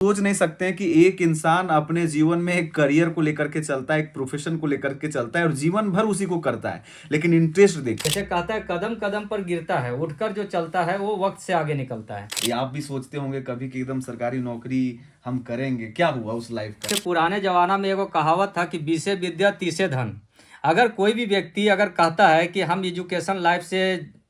सोच नहीं सकते हैं कि एक इंसान अपने जीवन में एक करियर को लेकर के चलता है, एक प्रोफेशन को लेकर के चलता है और जीवन भर उसी को करता है, लेकिन इंटरेस्ट देखिए। जैसे कहता है कदम कदम पर गिरता है, उठकर जो चलता है वो वक्त से आगे निकलता है। ये आप भी सोचते होंगे कभी कि एकदम सरकारी नौकरी हम करेंगे, क्या हुआ उस लाइफ का? जैसे पुराने जमाना में एगो कहावत था कि बीसे विद्या तीसे धन। अगर कोई भी व्यक्ति अगर कहता है कि हम एजुकेशन लाइफ से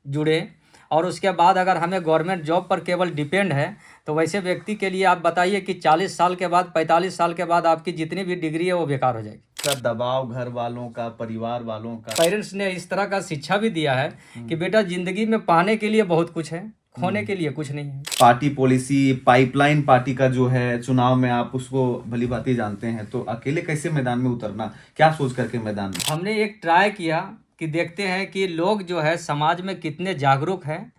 जुड़े और उसके बाद अगर हमें गवर्नमेंट जॉब पर केवल डिपेंड है, तो वैसे व्यक्ति के लिए आप बताइए कि 40 साल के बाद 45 साल के बाद आपकी जितनी भी डिग्री है वो बेकार हो जाएगी। का दबाव घर वालों का, परिवार वालों का, पेरेंट्स ने इस तरह का शिक्षा भी दिया है कि बेटा जिंदगी में पाने के लिए बहुत कुछ है, खोने के लिए कुछ नहीं है। पार्टी पॉलिसी, पाइपलाइन पार्टी का जो है चुनाव में आप उसको भली भांति जानते हैं, तो अकेले कैसे मैदान में उतरना, क्या सोच करके मैदान में? हमने एक ट्राई किया कि देखते हैं कि लोग जो है समाज में कितने जागरूक हैं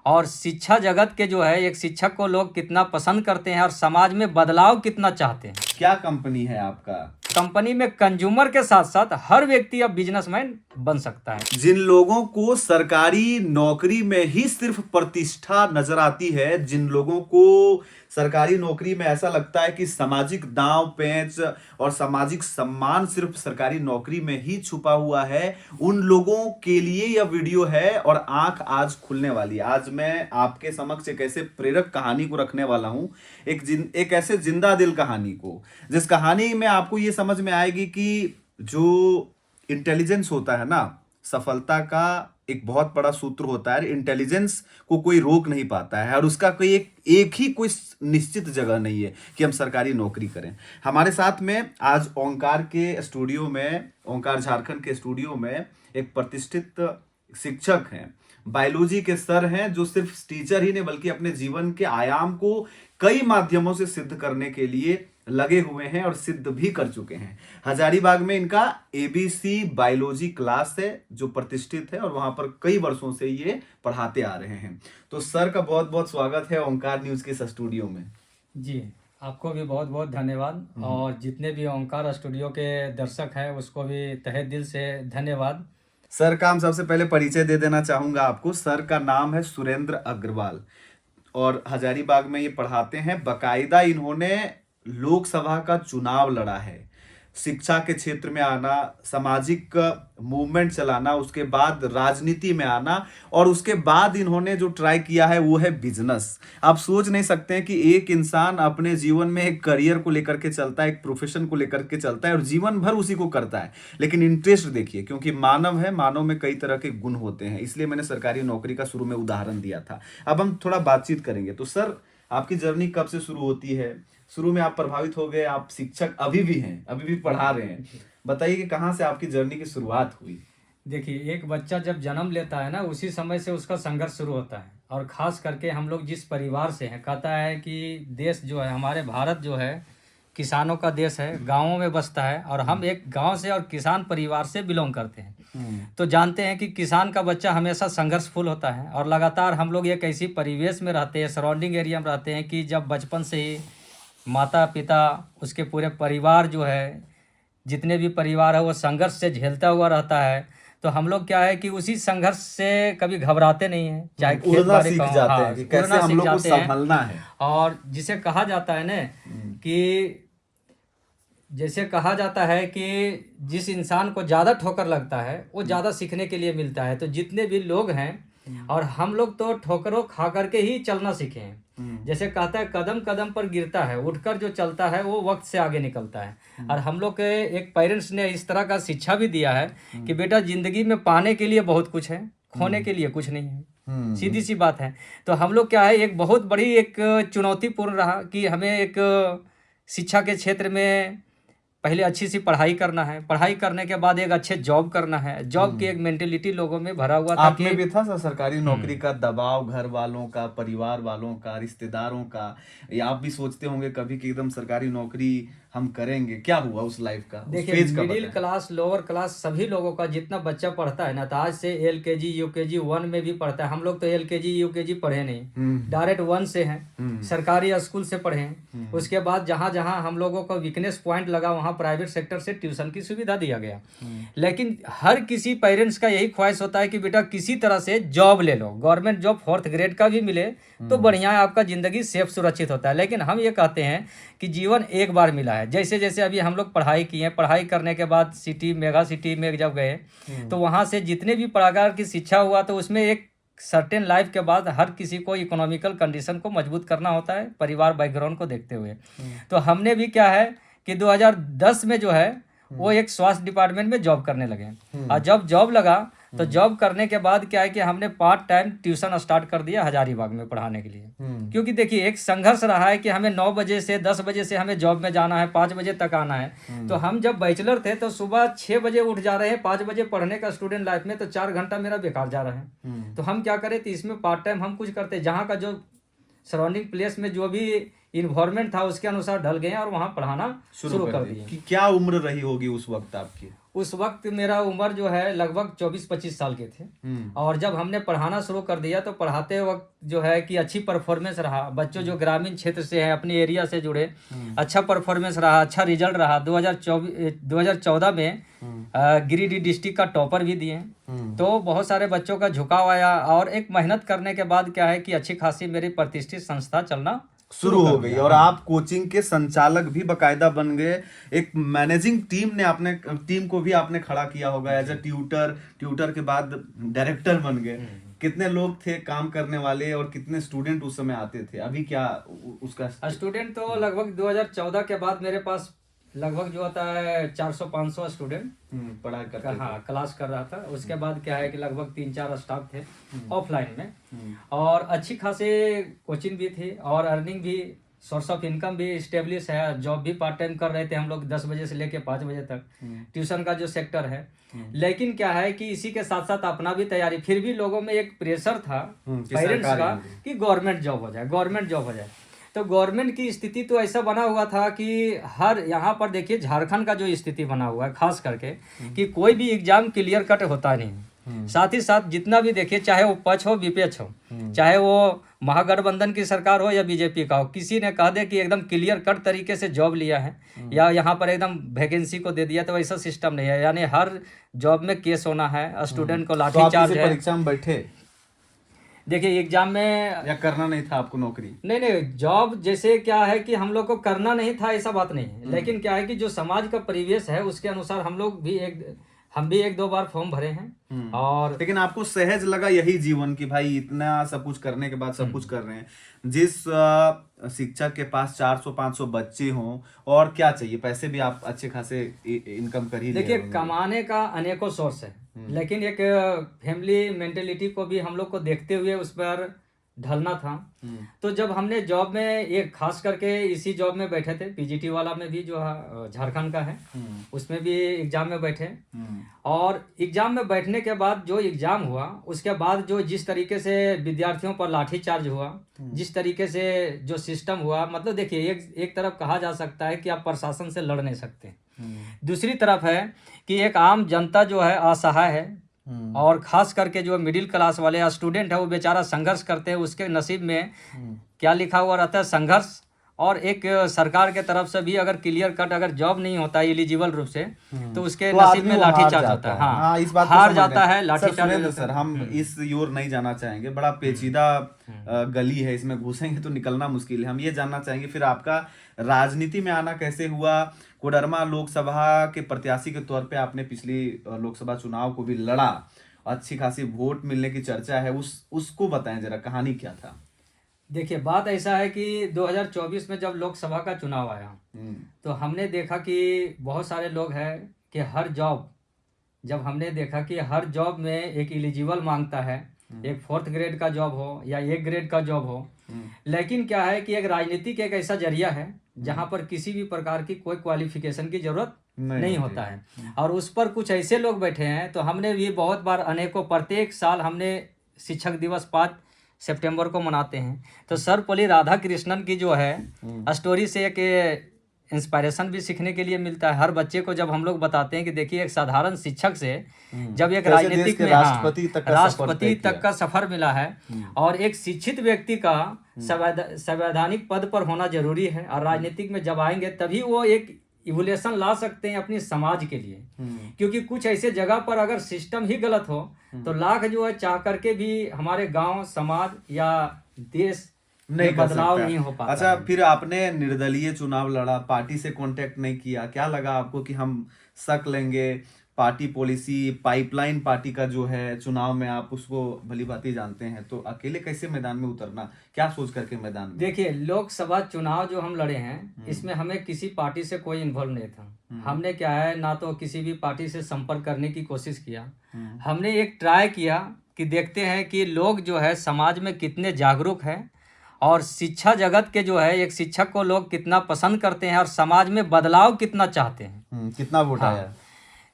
और शिक्षा जगत के जो है एक शिक्षक को लोग कितना पसंद करते हैं और समाज में बदलाव कितना चाहते हैं। क्या कंपनी है आपका? कंपनी में कंज्यूमर के साथ साथ हर व्यक्ति अब बिजनेसमैन बन सकता है। जिन लोगों को सरकारी नौकरी में ही सिर्फ प्रतिष्ठा नजर आती है, जिन लोगों को सरकारी नौकरी में ऐसा लगता है कि सामाजिक दांव पेंच और सामाजिक सम्मान सिर्फ सरकारी नौकरी में ही छुपा हुआ है, उन लोगों के लिए यह वीडियो है और आंख आज खुलने वाली है। आज मैं आपके समक्ष एक ऐसे प्रेरक कहानी को रखने वाला हूं, एक ऐसे जिंदा दिल कहानी को, जिस कहानी में आपको ये समझ में आएगी कि जो इंटेलिजेंस होता है ना, सफलता का एक बहुत बड़ा सूत्र होता है। इंटेलिजेंस को कोई रोक नहीं पाता है और उसका कोई एक ही कोई निश्चित जगह नहीं है कि हम सरकारी नौकरी करें। हमारे साथ में आज ओंकार के स्टूडियो में, ओंकार झारखंड के स्टूडियो में एक प्रतिष्ठित शिक्षक हैं, बायोलॉजी के सर हैं, जो सिर्फ टीचर ही नहीं बल्कि अपने जीवन के आयाम को कई माध्यमों से सिद्ध करने के लिए लगे हुए हैं और सिद्ध भी कर चुके हैं। हजारीबाग में इनका एबीसी बायोलॉजी क्लास है जो प्रतिष्ठित है और वहां पर कई वर्षों से ये पढ़ाते आ रहे हैं। तो सर का बहुत बहुत स्वागत है ओंकार न्यूज के स्टूडियो में। जी, आपको भी बहुत बहुत धन्यवाद और जितने भी ओंकार स्टूडियो के दर्शक हैं उसको भी तहे दिल से धन्यवाद। सर का हम सबसे पहले परिचय दे देना चाहूंगा आपको। सर का नाम है सुरेंद्र अग्रवाल और हजारीबाग में ये पढ़ाते हैं। बकायदा इन्होंने लोकसभा का चुनाव लड़ा है, शिक्षा के क्षेत्र में आना, सामाजिक मूवमेंट चलाना, उसके बाद राजनीति में आना और उसके बाद इन्होंने जो ट्राई किया है वो है बिजनेस। आप सोच नहीं सकते हैं कि एक इंसान अपने जीवन में एक करियर को लेकर के चलता है, एक प्रोफेशन को लेकर के चलता है और जीवन भर उसी को करता है, लेकिन इंटरेस्ट देखिए, क्योंकि मानव है, मानव में कई तरह के गुण होते हैं, इसलिए मैंने सरकारी नौकरी का शुरू में उदाहरण दिया था। अब हम थोड़ा बातचीत करेंगे। तो सर, आपकी जर्नी कब से शुरू होती है? शुरू में आप प्रभावित हो गए, आप शिक्षक अभी भी हैं, अभी भी पढ़ा रहे हैं, बताइए कि कहाँ से आपकी जर्नी की शुरुआत हुई? देखिए, एक बच्चा जब जन्म लेता है ना, उसी समय से उसका संघर्ष शुरू होता है और खास करके हम लोग जिस परिवार से हैं, कहता है कि देश जो है, हमारे भारत जो है किसानों का देश है, गांवों में बसता है और हम एक गांव से और किसान परिवार से बिलोंग करते हैं। तो जानते हैं कि किसान का बच्चा हमेशा संघर्षफुल होता है और लगातार हम लोग एक ऐसी परिवेश में रहते हैं, सराउंडिंग एरिया में रहते हैं कि जब बचपन से ही माता पिता, उसके पूरे परिवार जो है, जितने भी परिवार है वो संघर्ष से झेलता हुआ रहता है। तो हम लोग क्या है कि उसी संघर्ष से कभी घबराते नहीं हैं, चाहे खेत बाड़ी सीख का हो, जाते हाँ, हैं कि कैसे उड़ना हम सीख लोग को जाते हैं। संभलना है। और जिसे कहा जाता है ना कि जैसे कहा जाता है कि जिस इंसान को ज़्यादा ठोकर लगता है वो ज़्यादा सीखने के लिए मिलता है। तो जितने भी लोग हैं और हम लोग तो ठोकरों खा करके ही चलना सीखे हैं। जैसे कहता है कदम कदम पर गिरता है, उठकर जो चलता है वो वक्त से आगे निकलता है। और हम लोग के एक पेरेंट्स ने इस तरह का शिक्षा भी दिया है कि बेटा जिंदगी में पाने के लिए बहुत कुछ है, खोने के लिए कुछ नहीं है। सीधी सी बात है। तो हम लोग क्या है, एक बहुत बड़ी एक चुनौतीपूर्ण रहा कि हमें एक शिक्षा के क्षेत्र में पहले अच्छी सी पढ़ाई करना है, पढ़ाई करने के बाद एक अच्छे जॉब करना है। जॉब की एक मेंटेलिटी लोगों में भरा हुआ था। आप में भी था सर सरकारी नौकरी का दबाव, घर वालों का, परिवार वालों का, रिश्तेदारों का? या आप भी सोचते होंगे कभी कि एकदम सरकारी नौकरी हम करेंगे, क्या हुआ उस लाइफ का, उस देखिए, फेज का मिडिल बताएं। क्लास, लोअर क्लास, सभी लोगों का जितना बच्चा पढ़ता है ना, तो आज से एलकेजी यूकेजी 1 में भी पढ़ता है। हम लोग तो एलकेजी यूकेजी पढ़े नहीं, डायरेक्ट 1 से हैं, सरकारी स्कूल से पढ़े हैं। उसके बाद जहाँ जहाँ हम लोगों को वीकनेस पॉइंट लगा वहाँ प्राइवेट सेक्टर से ट्यूशन की सुविधा दिया गया। लेकिन हर किसी पेरेंट्स का यही ख्वाहिश होता है कि बेटा किसी तरह से जॉब ले लो, गवर्नमेंट जॉब 4th ग्रेड का भी मिले तो बढ़िया है, आपका ज़िंदगी सेफ सुरक्षित होता है। लेकिन हम ये कहते हैं कि जीवन एक बार मिला है। जैसे जैसे अभी हम लोग पढ़ाई किए, पढ़ाई करने के बाद सिटी मेगा सिटी में जब गए तो वहाँ से जितने भी प्रकार की शिक्षा हुआ तो उसमें एक सर्टेन लाइफ के बाद हर किसी को इकोनॉमिकल कंडीशन को मजबूत करना होता है, परिवार बैकग्राउंड को देखते हुए। तो हमने भी क्या है कि 2010 में जो है वो एक स्वास्थ्य डिपार्टमेंट में जॉब करने लगे। और जब जॉब लगा तो जॉब करने के बाद क्या है कि हमने पार्ट टाइम ट्यूशन स्टार्ट कर दिया हजारीबाग में पढ़ाने के लिए। क्योंकि देखिए एक संघर्ष रहा है कि हमें 9 बजे से 10 बजे से हमें जॉब में जाना है, 5 बजे तक आना है। तो हम जब बैचलर थे तो सुबह 6 बजे उठ जा रहे हैं, 5 बजे पढ़ने का स्टूडेंट लाइफ में, तो 4 घंटा मेरा बेकार जा रहा है। तो हम क्या करें तो इसमें पार्ट टाइम हम कुछ करते, जहाँ का जो सराउंडिंग प्लेस में जो भी इन्वायरमेंट था उसके अनुसार ढल गए और वहाँ पढ़ाना शुरू कर दिए। कि क्या उम्र रही होगी उस वक्त आपकी? उस वक्त मेरा उम्र जो है लगभग 24-25 साल के थे। और जब हमने पढ़ाना शुरू कर दिया तो पढ़ाते वक्त जो है कि अच्छी परफॉर्मेंस रहा, बच्चों जो ग्रामीण क्षेत्र से हैं अपने एरिया से जुड़े, अच्छा परफॉर्मेंस रहा, अच्छा रिजल्ट रहा। 2014 में गिरिडीह डिस्ट्रिक्ट का टॉपर भी दिए। तो बहुत सारे बच्चों का झुकाव आया और एक मेहनत करने के बाद क्या है कि अच्छी खासी मेरी प्रतिष्ठित संस्था चलना शुरू हो गई और आप कोचिंग के संचालक भी बकायदा बन गए। एक मैनेजिंग टीम ने आपने टीम को भी आपने खड़ा किया होगा एज अ ट्यूटर के बाद डायरेक्टर बन गए। कितने लोग थे काम करने वाले और कितने स्टूडेंट उस समय आते थे? अभी क्या उसका स्टूडेंट तो लगभग 2014 के बाद मेरे पास लगभग जो होता है 400-500 स्टूडेंट पढ़ाई करते थे। हाँ क्लास कर रहा था। उसके बाद क्या है कि लगभग 3-4 स्टाफ थे ऑफलाइन में और अच्छी खासी कोचिंग भी थी और अर्निंग भी, सोर्स ऑफ इनकम भी स्टेब्लिश है। जॉब भी पार्ट टाइम कर रहे थे हम लोग 10 बजे से लेके 5 बजे तक, ट्यूशन का जो सेक्टर है। लेकिन क्या है कि इसी के साथ साथ अपना भी तैयारी, फिर भी लोगों में एक प्रेशर था पेरेंट्स का कि गवर्नमेंट जॉब हो जाए, गवर्नमेंट जॉब हो जाए। तो गवर्नमेंट की स्थिति तो ऐसा बना हुआ था कि हर यहाँ पर देखिए झारखंड का जो स्थिति बना हुआ है खास करके कि कोई भी एग्जाम क्लियर कट होता नहीं। साथ ही साथ जितना भी देखिए चाहे वो पक्ष हो विपक्ष हो, चाहे वो महागठबंधन की सरकार हो या बीजेपी का हो, किसी ने कह दे कि एकदम क्लियर कट तरीके से जॉब लिया है या यहाँ पर एकदम वैकेंसी को दे दिया, तो ऐसा सिस्टम नहीं है। यानी हर जॉब में केस होना है, स्टूडेंट को लाठीचार्ज है। परीक्षा में बैठे देखिए एग्जाम में या करना नहीं था आपको नौकरी? नहीं, जॉब जैसे क्या है कि हम लोग को करना नहीं था ऐसा बात नहीं है। लेकिन क्या है कि जो समाज का परिवेश है उसके अनुसार हम भी एक दो बार फॉर्म भरे हैं। और लेकिन आपको सहज लगा यही जीवन कि भाई इतना सब कुछ करने के बाद सब कुछ कर रहे हैं? जिस शिक्षक के पास 400-500 बच्चे हों और क्या चाहिए, पैसे भी आप अच्छे खासे इनकम कर ही रहे देखिए होंगे। कमाने का अनेकों सोर्स है, लेकिन एक फैमिली मेंटेलिटी को भी हम लोग को देखते हुए उस पर ढलना था। तो जब हमने जॉब में एक खास करके इसी जॉब में बैठे थे, पीजीटी वाला में भी जो है झारखंड का है, उसमें भी एग्जाम में बैठे। और एग्जाम में बैठने के बाद जो एग्जाम हुआ उसके बाद जो जिस तरीके से विद्यार्थियों पर लाठीचार्ज हुआ, जिस तरीके से जो सिस्टम हुआ, मतलब देखिए एक तरफ कहा जा सकता है कि आप प्रशासन से लड़ नहीं सकते, दूसरी तरफ है कि एक आम जनता जो है असहाय है और खास करके जो मिडिल क्लास वाले स्टूडेंट है वो बेचारा संघर्ष करते हैं। उसके नसीब में क्या लिखा हुआ रहता है, संघर्ष। और एक सरकार के तरफ से भी अगर क्लियर कट अगर जॉब नहीं होता एलिजिबल रूप से तो उसके नसीब में लाठीचार्ज होता है। हाँ, इस बात हार जाता है, लाठीचार्ज। सर हम इस योर नहीं जाना चाहेंगे, बड़ा पेचीदा गली है, इसमें घुसेंगे तो निकलना मुश्किल है। हम ये जानना चाहेंगे फिर आपका राजनीति में आना कैसे हुआ? कोडरमा लोकसभा के प्रत्याशी के तौर पे आपने पिछली लोकसभा चुनाव को भी लड़ा, अच्छी खासी वोट मिलने की चर्चा है, उसको बताएं जरा, कहानी क्या था? देखिए बात ऐसा है कि 2024 में जब लोकसभा का चुनाव आया तो हमने देखा कि बहुत सारे लोग हैं कि हर जॉब, जब हमने देखा कि हर जॉब में एक एलिजिबल मांगता है, एक 4th ग्रेड का जॉब हो या 1 ग्रेड का जॉब हो। लेकिन क्या है कि एक राजनीतिक एक ऐसा जरिया है जहां पर किसी भी प्रकार की कोई क्वालिफिकेशन की जरूरत नहीं होता है और उस पर कुछ ऐसे लोग बैठे हैं। तो हमने भी बहुत बार अनेकों, प्रत्येक साल हमने शिक्षक दिवस 5 सितंबर को मनाते हैं। तो सर्वपल्ली राधाकृष्णन की जो है स्टोरी से एक इंस्पायरेशन भी सीखने के लिए मिलता है। हर बच्चे को जब हम लोग बताते हैं कि देखिए एक साधारण शिक्षक से जब एक राजनीतिक में राष्ट्रपति तक का सफर मिला है और एक शिक्षित व्यक्ति का संवैधानिक पद पर होना जरूरी है और राजनीतिक में जब आएंगे तभी वो एक इवोल्यूशन ला सकते हैं अपनी समाज के लिए। क्योंकि कुछ ऐसे जगह पर अगर सिस्टम ही गलत हो तो लाख जो है चाह करके भी हमारे गांव समाज या देश नहीं में कर बदलाव सकता। नहीं हो पाता अच्छा, है। फिर आपने निर्दलीय चुनाव लड़ा, पार्टी से कांटेक्ट नहीं किया, क्या लगा आपको कि हम शक लेंगे? पार्टी पॉलिसी, पाइपलाइन पार्टी का जो है चुनाव में आप उसको भली भांति जानते हैं, तो अकेले कैसे मैदान में उतरना, क्या सोच करके मैदान में? देखिए, लोकसभा चुनाव जो हम लड़े हैं इसमें हमें किसी पार्टी से कोई इन्वॉल्व नहीं था। हमने क्या है, ना तो किसी भी पार्टी से संपर्क करने की कोशिश किया। हमने एक ट्राई किया कि देखते हैं कि लोग जो है समाज में कितने जागरूक हैं और शिक्षा जगत के जो है एक शिक्षक को लोग कितना पसंद करते हैं और समाज में बदलाव कितना चाहते हैं। कितना वोट हाँ। आया?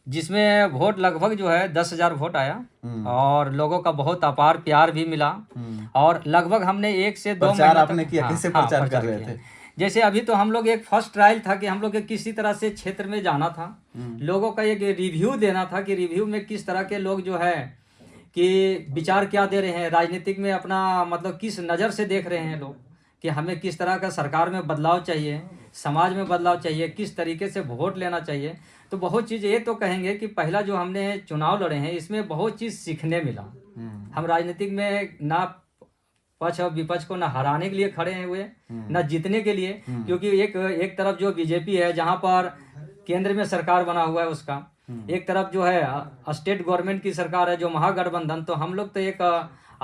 जिसमें वोट लगभग जो है 10,000 वोट आया और लोगों का बहुत अपार प्यार भी मिला। और लगभग हमने 1 से 2 प्रचार महीने आपने तक किया, कैसे प्रचार कर रहे किया। थे? जैसे अभी तो हम लोग एक फर्स्ट ट्रायल था कि हम लोग किसी तरह से क्षेत्र में जाना था, लोगों का एक रिव्यू देना था कि रिव्यू में किस तरह के लोग जो है कि विचार क्या दे रहे हैं, राजनीतिक में अपना मतलब किस नज़र से देख रहे हैं लोग कि हमें किस तरह का सरकार में बदलाव चाहिए, समाज में बदलाव चाहिए, किस तरीके से वोट लेना चाहिए। तो बहुत चीज़ ये तो कहेंगे कि पहला जो हमने चुनाव लड़े हैं इसमें बहुत चीज़ सीखने मिला। हम राजनीतिक में ना पक्ष और विपक्ष को ना हराने के लिए खड़े हैं हुए, ना जीतने के लिए। क्योंकि एक तरफ जो बीजेपी है जहाँ पर केंद्र में सरकार बना हुआ है उसका, एक तरफ जो है स्टेट गवर्नमेंट की सरकार है जो महागठबंधन। तो हम लोग तो एक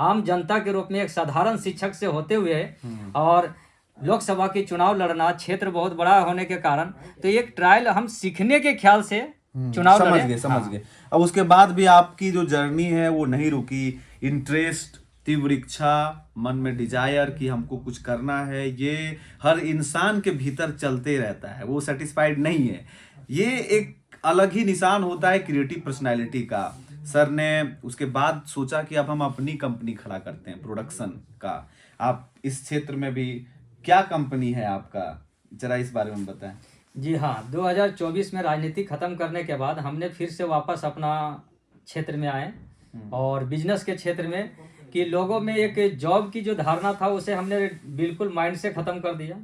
आम जनता के रूप में एक साधारण शिक्षक से होते हुए और लोकसभा की चुनाव लड़ना, क्षेत्र बहुत बड़ा होने के कारण तो एक ट्रायल हम सीखने के ख्याल से चुनाव समझ लड़े। गए, समझ गए। अब उसके बाद भी आपकी जो जर्नी है वो नहीं रुकी, इंटरेस्ट, तीव्र इच्छा, मन में डिजायर कि हमको कुछ करना है, ये हर इंसान के भीतर चलते रहता है, वो सेटिस्फाइड नहीं है। ये एक अलग ही निशान होता है क्रिएटिव पर्सनालिटी का। सर ने उसके बाद सोचा कि अब हम अपनी कंपनी खड़ा करते हैं प्रोडक्शन का। आप इस क्षेत्र में भी, क्या कंपनी है आपका, जरा इस बारे में बताएं। जी हाँ, 2024 में राजनीति खत्म करने के बाद हमने फिर से वापस अपना क्षेत्र में आए और बिजनेस के क्षेत्र में कि लोगों में एक जॉब की जो धारणा था उसे हमने बिल्कुल माइंड से खत्म कर दिया।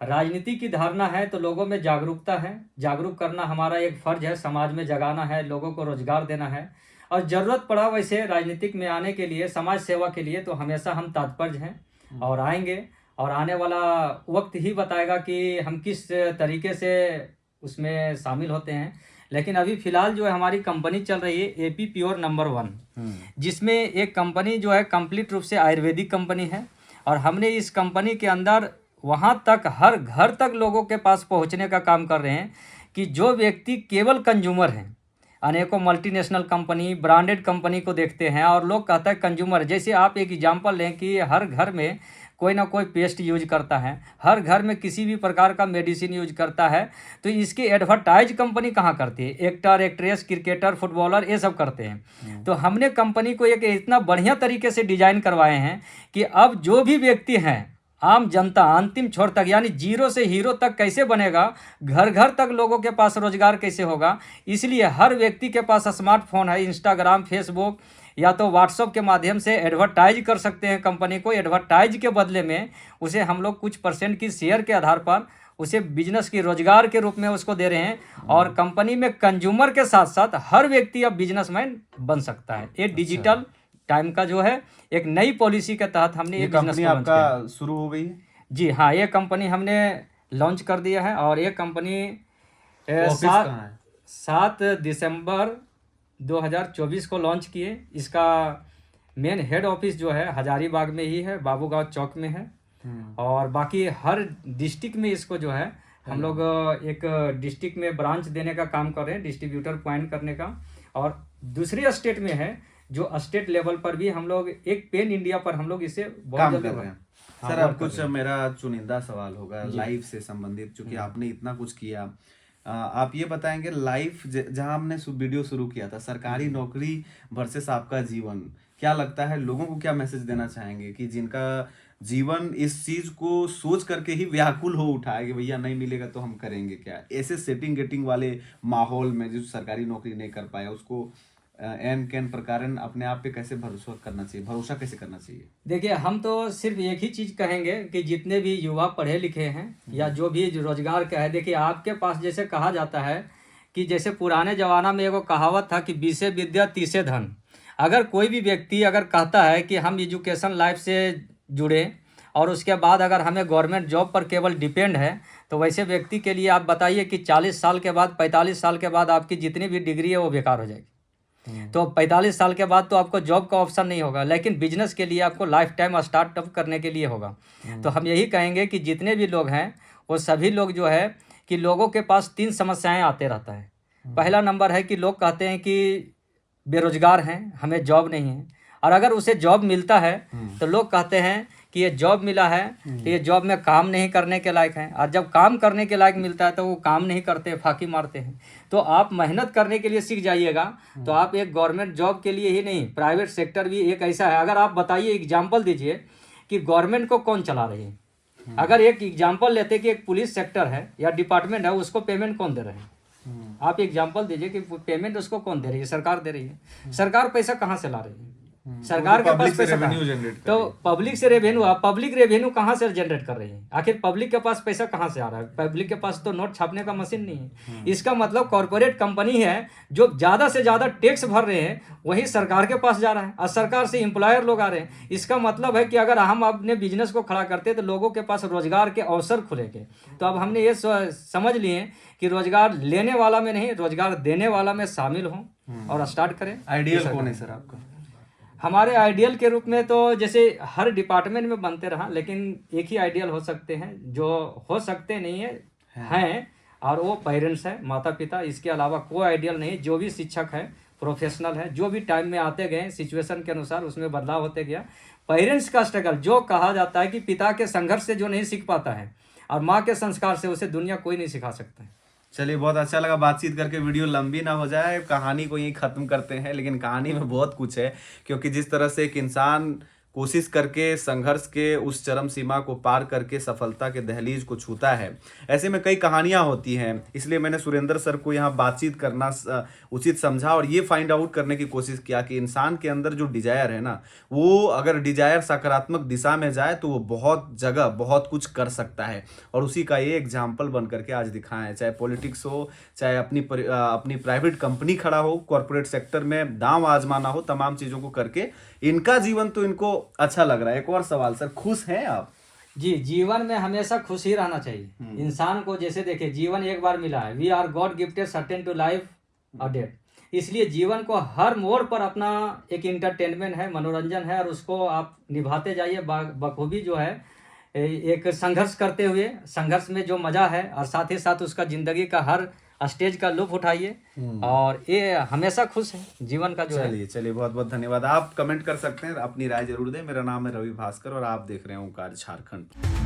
राजनीति की धारणा है तो लोगों में जागरूकता है, जागरूक करना हमारा एक फर्ज है, समाज में जगाना है, लोगों को रोजगार देना है। और जरूरत पड़ा वैसे राजनीतिक में आने के लिए, समाज सेवा के लिए, तो हमेशा हम तत्पर हैं और आएंगे। और आने वाला वक्त ही बताएगा कि हम किस तरीके से उसमें शामिल होते हैं। लेकिन अभी फिलहाल जो है हमारी कंपनी चल रही है एपी प्योर नंबर 1, जिसमें एक कंपनी जो है कंप्लीट रूप से आयुर्वेदिक कंपनी है। और हमने इस कंपनी के अंदर वहाँ तक हर घर तक लोगों के पास पहुँचने का काम कर रहे हैं कि जो व्यक्ति केवल कंज्यूमर हैं, अनेकों मल्टीनेशनल कंपनी, ब्रांडेड कंपनी को देखते हैं और लोग कहता है कंज्यूमर। जैसे आप एक एग्जांपल लें कि हर घर में कोई ना कोई पेस्ट यूज करता है, हर घर में किसी भी प्रकार का मेडिसिन यूज करता है, तो इसकी एडवर्टाइज कंपनी कहाँ करती है? एक्टर, एक्ट्रेस, क्रिकेटर, फुटबॉलर, ये सब करते हैं। तो हमने कंपनी को एक इतना बढ़िया तरीके से डिजाइन करवाए हैं कि अब जो भी व्यक्ति हैं, आम जनता अंतिम छोर तक, यानी जीरो से हीरो तक कैसे बनेगा, घर घर तक लोगों के पास रोजगार कैसे होगा। इसलिए हर व्यक्ति के पास स्मार्टफोन है, इंस्टाग्राम, फेसबुक या तो व्हाट्सएप के माध्यम से एडवर्टाइज कर सकते हैं कंपनी को। एडवर्टाइज के बदले में उसे हम लोग कुछ % की शेयर के आधार पर उसे बिजनेस की रोजगार के रूप में उसको दे रहे हैं। और कंपनी में कंज्यूमर के साथ साथ हर व्यक्ति अब बिजनेसमैन बन सकता है। ये डिजिटल टाइम का जो है एक नई पॉलिसी के तहत हमने ये बिजनेस कंपनी आपका शुरू हो गई है? जी हाँ, ये कंपनी हमने लॉन्च कर दिया है। और ये कंपनी ऑफिस कहाँ है? 7 दिसंबर 2024 को लॉन्च किए। इसका मेन हेड ऑफिस जो है हजारीबाग में ही है, बाबूगांव चौक में है। और बाकी हर डिस्ट्रिक्ट में इसको जो है हम लोग एक डिस्ट्रिक्ट में ब्रांच देने का काम कर रहे हैं, डिस्ट्रीब्यूटर पॉइंट करने का। और दूसरे स्टेट में है जो स्टेट लेवल पर भी हम लोग एक पेन इंडिया पर हम लोग इसे बहुत काम जल्दी कर रहे हैं। हाँ, सर, वर्क अब कर कुछ रहे हैं। मेरा चुनिंदा सवाल होगा लाइफ से संबंधित, क्योंकि आपने इतना कुछ किया। आप ये बताएंगे लाइफ जहां हमने वीडियो शुरू किया था, सरकारी नौकरी वर्सेस आपका जीवन, क्या लगता है लोगों को क्या मैसेज देना चाहेंगे कि जिनका जीवन इस चीज को सोच करके ही व्याकुल हो उठा है कि भैया नहीं मिलेगा तो हम करेंगे क्या? ऐसे सेटिंग गेटिंग वाले माहौल में जो सरकारी नौकरी नहीं कर पाया उसको एन कैन प्रकारन अपने आप पे कैसे भरोसा करना चाहिए, भरोसा कैसे करना चाहिए? देखिए, हम तो सिर्फ एक ही चीज़ कहेंगे कि जितने भी युवा पढ़े लिखे हैं या जो भी रोजगार का है, देखिए आपके पास जैसे कहा जाता है कि जैसे पुराने ज़माना में एगो कहावत था कि 20 विद्या 30 धन। अगर कोई भी व्यक्ति अगर कहता है कि हम एजुकेशन लाइफ से जुड़े और उसके बाद अगर हमें गवर्नमेंट जॉब पर केवल डिपेंड है, तो वैसे व्यक्ति के लिए आप बताइए कि 40 साल के बाद 45 साल के बाद आपकी जितनी भी डिग्री है वो बेकार हो जाएगी। तो 45 साल के बाद तो आपको जॉब का ऑप्शन नहीं होगा, लेकिन बिजनेस के लिए आपको लाइफ टाइम स्टार्टअप करने के लिए होगा। तो हम यही कहेंगे कि जितने भी लोग हैं वो सभी लोग जो है कि लोगों के पास 3 समस्याएं आते रहता है। पहला नंबर है कि लोग कहते हैं कि बेरोजगार हैं, हमें जॉब नहीं है, और अगर उसे जॉब मिलता है तो लोग कहते हैं कि ये जॉब मिला है तो ये जॉब में काम नहीं करने के लायक है, और जब काम करने के लायक मिलता है तो वो काम नहीं करते, फाकी मारते हैं। तो आप मेहनत करने के लिए सीख जाइएगा, तो आप एक गवर्नमेंट जॉब के लिए ही नहीं, प्राइवेट सेक्टर भी एक ऐसा है। अगर आप बताइए, एग्जाम्पल दीजिए कि गवर्नमेंट को कौन चला रही है। अगर एक एग्जाम्पल लेते कि एक पुलिस सेक्टर है या डिपार्टमेंट है, उसको पेमेंट कौन दे रहे हैं? आप एग्जाम्पल दीजिए कि पेमेंट उसको कौन दे रही है? सरकार दे रही है। सरकार पैसा कहाँ से ला रही है? सरकार के पास पैसा कहाँ है? तो पब्लिक से रेवेन्यू, पब्लिक रेवेन्यू कहाँ से जनरेट कर रही है? आखिर पब्लिक के पास पैसा कहाँ से आ रहा है? पब्लिक के पास तो नोट छापने का मशीन नहीं है। इसका मतलब कॉर्पोरेट कंपनी है जो ज़्यादा से ज़्यादा टैक्स भर रहे हैं, वही सरकार के पास जा रहा है, और सरकार से एम्प्लॉयर लोग आ रहे हैं। इसका मतलब है कि अगर हम अपने बिजनेस को खड़ा करते तो लोगों के पास रोजगार के अवसर खुलेंगे। तो अब हमने ये समझ लिए कि रोजगार लेने वाला में नहीं, रोजगार देने वाला में शामिल हों और स्टार्ट करें। आइडियल कौन है सर आपका? हमारे आइडियल के रूप में तो जैसे हर डिपार्टमेंट में बनते रहा, लेकिन एक ही आइडियल हो सकते हैं, जो हो सकते नहीं है हैं, और वो पेरेंट्स है, माता पिता। इसके अलावा कोई आइडियल नहीं। जो भी शिक्षक है, प्रोफेशनल है, जो भी टाइम में आते गए सिचुएशन के अनुसार उसमें बदलाव होते गया। पेरेंट्स का स्ट्रगल, जो कहा जाता है कि पिता के संघर्ष से जो नहीं सीख पाता है और माँ के संस्कार से उसे दुनिया कोई नहीं सिखा सकता है। चलिए, बहुत अच्छा लगा बातचीत करके। वीडियो लंबी ना हो जाए, कहानी को यहीं ख़त्म करते हैं, लेकिन कहानी में बहुत कुछ है, क्योंकि जिस तरह से एक इंसान कोशिश करके संघर्ष के उस चरम सीमा को पार करके सफलता के दहलीज को छूता है, ऐसे में कई कहानियां होती हैं। इसलिए मैंने सुरेंद्र सर को यहाँ बातचीत करना उचित समझा और ये फाइंड आउट करने की कोशिश किया कि इंसान के अंदर जो डिजायर है ना, वो अगर डिजायर सकारात्मक दिशा में जाए तो वो बहुत जगह बहुत कुछ कर सकता है, और उसी का ये एग्जाम्पल बन करके आज दिखाएं। चाहे पॉलिटिक्स हो, चाहे अपनी प्राइवेट कंपनी खड़ा हो, कॉर्पोरेट सेक्टर में दांव आजमाना हो, तमाम चीज़ों को करके इनका जीवन तो इनको अच्छा लग रहा है। एक और सवाल सर, खुश हैं आप? जी, जीवन में हमेशा खुश ही रहना चाहिए इंसान को। जैसे देखिए, जीवन एक बार मिला है, we are God gifted certain to life और डेथ। इसलिए जीवन को हर मोड़ पर अपना एक इंटरटेनमेंट है, मनोरंजन है, और उसको आप निभाते जाइए बखूबी। जो है एक संघर्ष करते हुए, संघर्ष में जो मजा है, और साथ ही साथ उसका जिंदगी का हर स्टेज का लुत्फ उठाइए, और ये हमेशा खुश है जीवन का जो है। चलिए, बहुत बहुत धन्यवाद। आप कमेंट कर सकते हैं, अपनी राय जरूर दें। मेरा नाम है रवि भास्कर और आप देख रहे हैं ओंकार झारखंड।